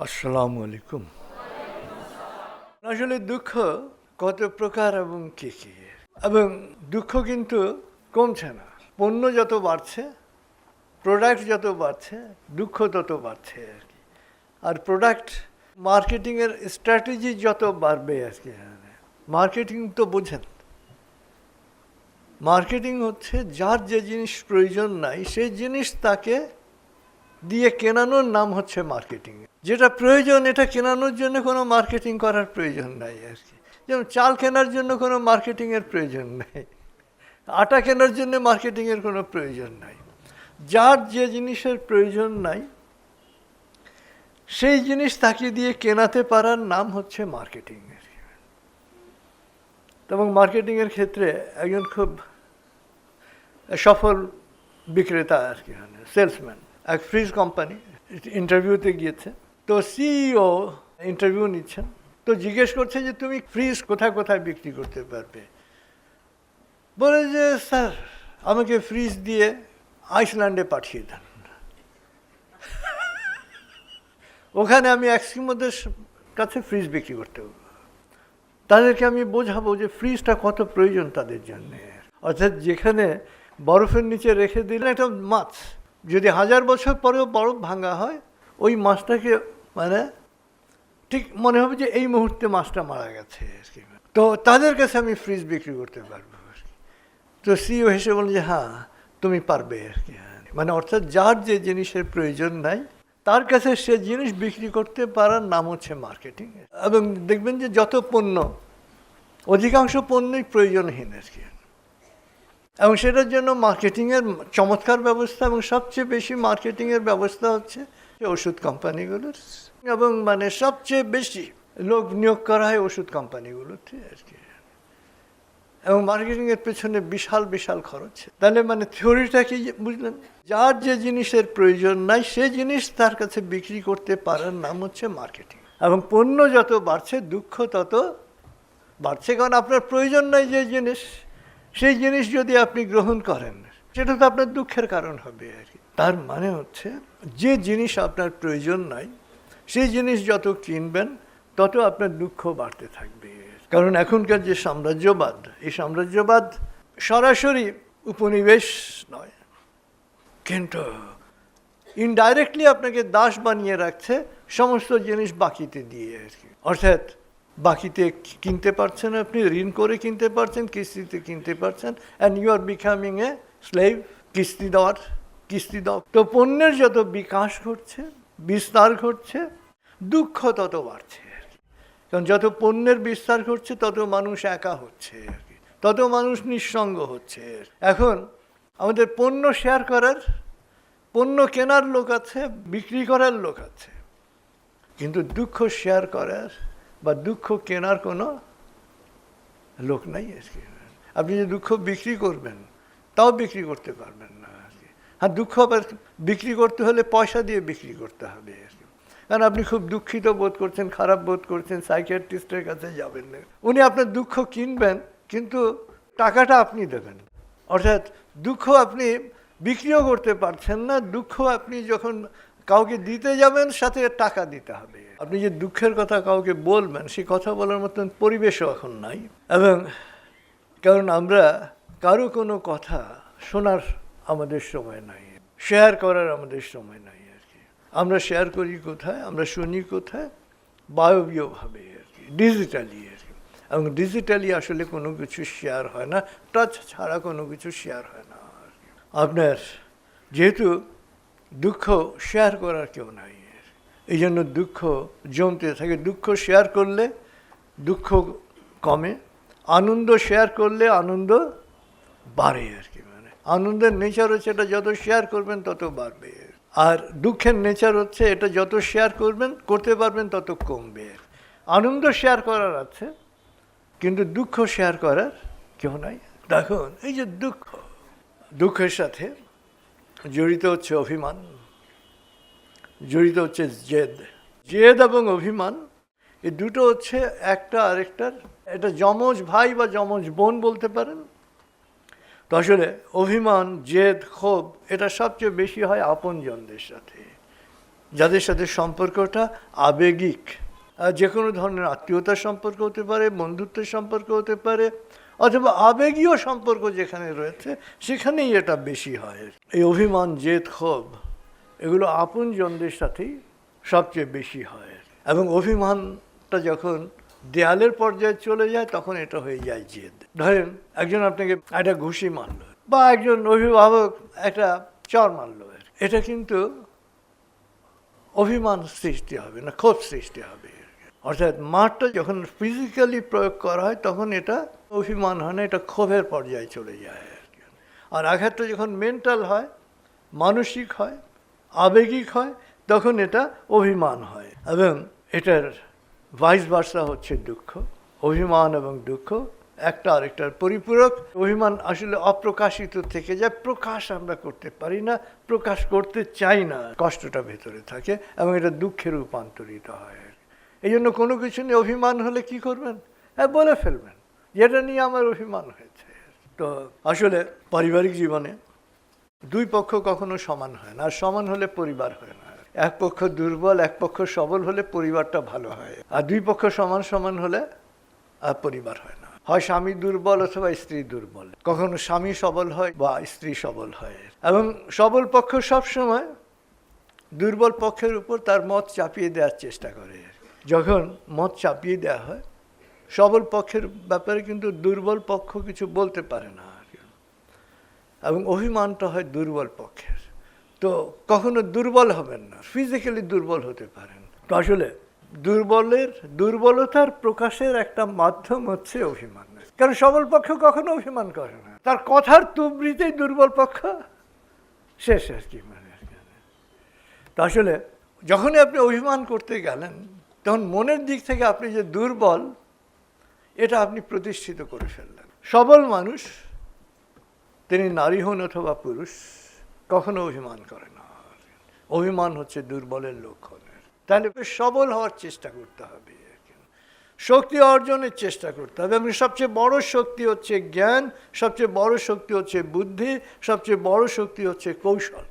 আসসালামু আলাইকুম। আসলে দুঃখ কত প্রকার এবং কী কী, এবং দুঃখ কিন্তু কমছে না। পণ্য যত বাড়ছে, প্রোডাক্ট যত বাড়ছে, দুঃখ তত বাড়ছে আর কি। আর প্রোডাক্ট মার্কেটিংয়ের স্ট্র্যাটেজি যত বাড়বে আর কি। মার্কেটিং তো বোঝেন, মার্কেটিং হচ্ছে যার যে জিনিস প্রয়োজন নাই সেই জিনিস তাকে দিয়ে কেনানোর নাম হচ্ছে মার্কেটিং। যেটা প্রয়োজন এটা কেনানোর জন্য কোনো মার্কেটিং করার প্রয়োজন নাই আর কি। যেমন চাল কেনার জন্য কোনো মার্কেটিংয়ের প্রয়োজন নাই, আটা কেনার জন্য মার্কেটিংয়ের কোনো প্রয়োজন নাই। যার যে জিনিসের প্রয়োজন নাই সেই জিনিস তাকে দিয়ে কেনাতে পারার নাম হচ্ছে মার্কেটিং আর কি। এবং মার্কেটিংয়ের ক্ষেত্রে একজন খুব সফল বিক্রেতা আর কি, সেলসম্যান, এক ফ্রিজ কোম্পানি ইন্টারভিউতে গিয়েছে। তো সিইও ইন্টারভিউ নিচ্ছেন, তো জিজ্ঞেস করছে যে তুমি ফ্রিজ কোথায় কোথায় বিক্রি করতে পারবে। বলে যে স্যার আমাকে ফ্রিজ দিয়ে আইসল্যান্ডে পাঠিয়ে দেন, ওখানে আমি এস্কিমোদের কাছে ফ্রিজ বিক্রি করতে পারবো। তাদেরকে আমি বোঝাবো যে ফ্রিজটা কত প্রয়োজন তাদের জন্য। অর্থাৎ যেখানে বরফের নিচে রেখে দিলে একটা মাছ যদি 1000 বছর পরেও বরফ ভাঙা হয়, ওই মাছটাকে মানে ঠিক মনে হবে যে এই মুহূর্তে মাছটা মারা গেছে আর কি। তো তাদের কাছে আমি ফ্রিজ বিক্রি করতে পারবো আর কি। তো সিইও হেসে বলল যে হ্যাঁ তুমি পারবে আর কি। মানে অর্থাৎ যার যে জিনিসের প্রয়োজন নাই তার কাছে সে জিনিস বিক্রি করতে পারার নাম হচ্ছে মার্কেটিং। এবং দেখবেন যে যত পণ্য, অধিকাংশ পণ্যই প্রয়োজনহীন আর কি। এবং সেটার জন্য মার্কেটিংয়ের চমৎকার ব্যবস্থা, এবং সবচেয়ে বেশি মার্কেটিংয়ের ব্যবস্থা হচ্ছে ওষুধ কোম্পানিগুলোর। এবং মানে সবচেয়ে বেশি লোক নিয়োগ করা হয় ওষুধ কোম্পানিগুলোতে আর কি। এবং মার্কেটিংয়ের পেছনে বিশাল বিশাল খরচ। তাহলে মানে থিওরিটা কি বুঝলেন? যার যে জিনিসের প্রয়োজন নাই সে জিনিস তার কাছে বিক্রি করতে পারার নাম হচ্ছে মার্কেটিং। এবং পণ্য যত বাড়ছে দুঃখ তত বাড়ছে, কারণ আপনার প্রয়োজন নাই যে জিনিস, সেই জিনিস যদি আপনি গ্রহণ করেন সেটা তো আপনার দুঃখের কারণ হবে আর কি। তার মানে হচ্ছে যে জিনিস আপনার প্রয়োজন নাই সেই জিনিস যত কিনবেন তত আপনার দুঃখ বাড়তে থাকবে। কারণ এখনকার যে সাম্রাজ্যবাদ, এই সাম্রাজ্যবাদ সরাসরি উপনিবেশ নয়, কিন্তু ইনডাইরেক্টলি আপনাকে দাস বানিয়ে রাখছে সমস্ত জিনিস বাকিতে দিয়ে আর কি। অর্থাৎ বাকিতে কিনতে পারছেন, আপনি ঋণ করে কিনতে পারছেন, কিস্তিতে কিনতে পারছেন, and you are becoming a slave. কিস্তি দাও। তো পণ্যের যত বিকাশ ঘটছে, বিস্তার ঘটছে, দুঃখ তত বাড়ছে আর কি। কারণ যত পণ্যের বিস্তার ঘটছে তত মানুষ একা হচ্ছে আর কি, তত মানুষ নিঃসঙ্গ হচ্ছে। এখন আমাদের পণ্য শেয়ার করার, পণ্য কেনার লোক আছে, বিক্রি করার লোক আছে, কিন্তু দুঃখ শেয়ার করার বা দুঃখ কেনার কোনো লোক নাই আর কি। আপনি যে দুঃখ বিক্রি করবেন তাও বিক্রি করতে পারবেন না আর কি। হ্যাঁ, দুঃখ আবার বিক্রি করতে হলে পয়সা দিয়ে বিক্রি করতে হবে আর কি। কারণ আপনি খুব দুঃখিত বোধ করছেন, খারাপ বোধ করছেন, সাইকিয়াট্রিস্টের কাছে যাবেন না, উনি আপনার দুঃখ কিনবেন কিন্তু টাকাটা আপনি দেবেন। অর্থাৎ দুঃখ আপনি বিক্রিও করতে পারছেন না, দুঃখ আপনি যখন কাউকে দিতে যাবেন সাথে টাকা দিতে হবে। আপনি যে দুঃখের কথা কাউকে বলবেন সেই কথা বলার মতন পরিবেশও এখন নাই। এবং কারণ আমরা কারো কোনো কথা শোনার আমাদের সময় নাই, শেয়ার করার আমাদের সময় নাই আর কি। আমরা শেয়ার করি কোথায়, আমরা শুনি কোথায়? বায়বীয়ভাবে আর কি, ডিজিটালি আর কি। এবং ডিজিটালি আসলে কোনো কিছু শেয়ার হয় না, টাচ ছাড়া কোনো কিছু শেয়ার হয় না আর কি। আপনার যেহেতু দুঃখ শেয়ার করার কেউ নাই, এই জন্য দুঃখ জমতে থাকে। দুঃখ শেয়ার করলে দুঃখ কমে, আনন্দ শেয়ার করলে আনন্দ বাড়ে আর কি। মানে আনন্দের নেচার হচ্ছে এটা যত শেয়ার করবেন তত বাড়বে, আর দুঃখের নেচার হচ্ছে এটা যত শেয়ার করতে পারবেন তত কমবে। আনন্দ শেয়ার করার আছে কিন্তু দুঃখ শেয়ার করার কেউ নাই। দেখুন এই যে দুঃখের সাথে জড়িত হচ্ছে অভিমান, জড়িত হচ্ছে জেদ এবং অভিমান। এই দুটো হচ্ছে একটা আরেকটার, এটা যমজ ভাই বা যমজ বোন বলতে পারেন। তো আসলে অভিমান, জেদ, ক্ষোভ এটা সবচেয়ে বেশি হয় আপনজনদের সাথে, যাদের সাথে সম্পর্কটা আবেগিক, যে কোনো ধরনের আত্মীয়তার সম্পর্ক হতে পারে, বন্ধুত্বের সম্পর্ক হতে পারে, অথবা আবেগীয় সম্পর্ক যেখানে রয়েছে সেখানেই এটা বেশি হয়। এই অভিমান, জেদ, ক্ষোভ এগুলো আপনজনদের সাথেই সবচেয়ে বেশি হয়, এবং অভিমানটা যখন দেয়ালের পর্যায়ে চলে যায় তখন এটা হয়ে যায় জেদ। ধরেন একজন আপনাকে একটা ঘুষি মারল, বা একজন অভিভাবক একটা চর মারল, এটা কিন্তু অভিমান সৃষ্টি হবে না, ক্ষোভ সৃষ্টি হবে। অর্থাৎ মারটা যখন ফিজিক্যালি প্রয়োগ করা হয় তখন এটা অভিমান হয় না, এটা ক্ষোভের পর্যায়ে চলে যায়। আর আঘাতটা যখন মেন্টাল হয়, মানসিক হয়, আবেগিক হয়, তখন এটা অভিমান হয়। এবং এটার ভাইস ভার্সা হচ্ছে দুঃখ। অভিমান এবং দুঃখ একটা আরেকটার পরিপূরক। অভিমান আসলে অপ্রকাশিত থেকে যায়, প্রকাশ আমরা করতে পারি না, প্রকাশ করতে চাই না, কষ্টটা ভেতরে থাকে এবং এটা দুঃখে রূপান্তরিত হয়। এই জন্য কোনো কিছু নিয়ে অভিমান হলে কি করবেন? হ্যাঁ, বলে ফেলবেন যেটা নিয়ে আমার অভিমান হয়েছে। তো আসলে পারিবারিক জীবনে দুই পক্ষ কখনো সমান হয় না, আর সমান হলে পরিবার হয় না। এক পক্ষ দুর্বল, এক পক্ষ সবল হলে পরিবারটা ভালো হয়, আর দুই পক্ষ সমান সমান হলে আর পরিবার হয় না। হয় স্বামী দুর্বল অথবা স্ত্রী দুর্বল, কখনো স্বামী সবল হয় বা স্ত্রী সবল হয়, এবং সবল পক্ষ সবসময় দুর্বল পক্ষের উপর তার মত চাপিয়ে দেওয়ার চেষ্টা করে। যখন মত চাপিয়ে দেওয়া হয় সবল পক্ষের ব্যাপারে, কিন্তু দুর্বল পক্ষ কিছু বলতে পারে না, এবং অভিমানটা হয় দুর্বল পক্ষের। তো কখনো দুর্বল হবেন না, ফিজিক্যালি দুর্বল হতে পারেন। তো আসলে দুর্বলতার প্রকাশের একটা মাধ্যম হচ্ছে অভিমান। কারণ সবল পক্ষ কখনো অভিমান করে না, তার কথার তুবড়িতেই দুর্বল পক্ষ শেষ আর কি। তো আসলে যখনই আপনি অভিমান করতে গেলেন তখন মনের দিক থেকে আপনি যে দুর্বল এটা আপনি প্রতিষ্ঠিত করে ফেললেন। সবল মানুষ, তিনি নারী হন অথবা পুরুষ, কখনো অভিমান করে না। অভিমান হচ্ছে দুর্বলের লক্ষণ। তাহলে সবল হওয়ার চেষ্টা করতে হবে, শক্তি অর্জনের চেষ্টা করতে হবে। এবং সবচেয়ে বড় শক্তি হচ্ছে জ্ঞান, সবচেয়ে বড় শক্তি হচ্ছে বুদ্ধি, সবচেয়ে বড় শক্তি হচ্ছে কৌশল।